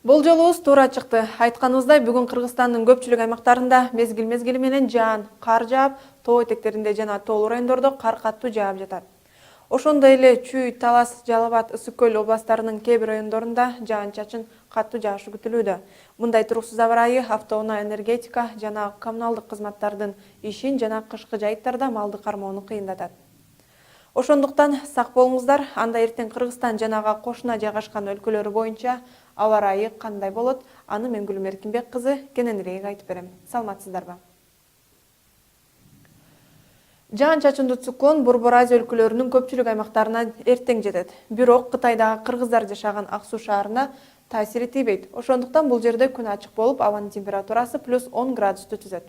Болжолубуз туура чыкты. Айтканыбыздай, бүгүн Кыргызстандын көпчүлүк аймактарында мезгил менен жаан, кар жаап, тоо этектеринде жана тоолуу райондордо кар катуу жаап жатат. Ошондой эле Чүй, Талас, Жалал Абад, Ысык Көл областарынын кээ бир райондорунда жаан-чачын катуу жаашы күтүлүүдө. Мындай туруксуз аба ырайы автоунаа энергетика жана коммуналдык кызматтардын ишин жана кышкы жайыттарда малды кармоону кыйындатат. Ошондуктан сак болуңуздар, анда эртең Кыргызстан жанага кошуна жайгашкан өлкөлөрү боюнча аба ырайы кандай болот? Аны мен Гүлүм Эркинбек кызы кененирээк айтып берем. Саламатсыздарбы? Жаан-чачындуу циклон Борбор Азия өлкөлөрүнүн көпчүлүк аймактарына эртең жетет. Бирок Кытайдагы кыргыздар жашаган Ак Суу шаарына таасири тийбейт. Ошондуктан бул жерде күн ачык болуп, абанын температурасы +10 градусту түзөт.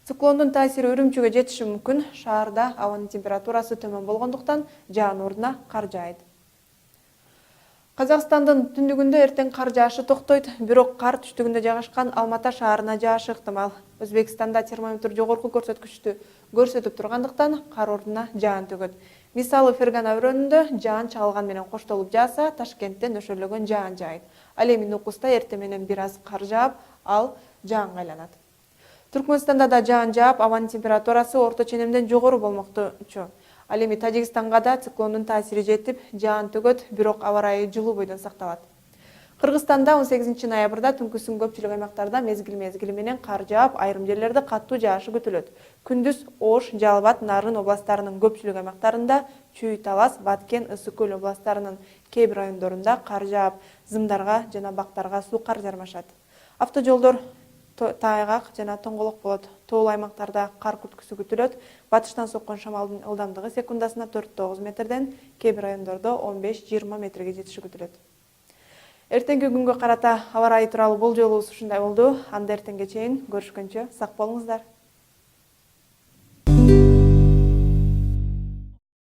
Циклондун таасири Үрүмчүгө жетиши мүмкүн. Шаарда абанын температурасы төмөн болгондуктан жаан ордуна кар жаайт. Казакстандын түндүгүндө эртең кар жаашы токтойт, бирок кар түштүгүндө жайгашкан Алмата шаарына жаашы ыктымал. Өзбекстанда термометр жогорку көрсөткүчтү көрсөтүп тургандыктан кар ордуна жаан төгөт. Мисалы Фергана өрөөнүндө жаан чагылган менен коштолуп жааса, Ташкентте нөшөрлөгөн жаан жаайт. Ал эми Нукуста эртең менен бир аз кар жаап, ал жаанга айланат. Түркмөнстанда да жаан жаап, абанын температурасы орто ченемден жогору болмокчу. Ал эми Тажикстанга да циклондун таасири жетип, жаан төгөт, бирок аба ырайы жылуу бойдон сакталат. Кыргызстанда 18 ноябрда түнкүсүн көпчүлүк аймактарда мезгил менен кар жаап, айрым жерлерде катуу жаашы күтүлөт. Күндүз Ош, Жалал Абад, Нарын областарынын көпчүлүк аймактарында, Чүй, Талас, Баткен, Ысык Көл областарынын кээ бир райондорунда кар жаап, зымдарга жана бактарга суу кар жармашат. Автожолдор тайгак жана тоңголок болот. Тоолуу аймактарда кар күткүсү күтүлөт. Батыштан соккон шамалдын ылдамдыгы секундасына 4-9 метрден, кээ бир райондордо 15-20 метрге жетиши күтүлөт. Эртеңки күнгө карата аба ырайы тууралуу болжолубуз ушундай болду. Анда эртеңге чейин көрүшкөнчө сак болуңуздар.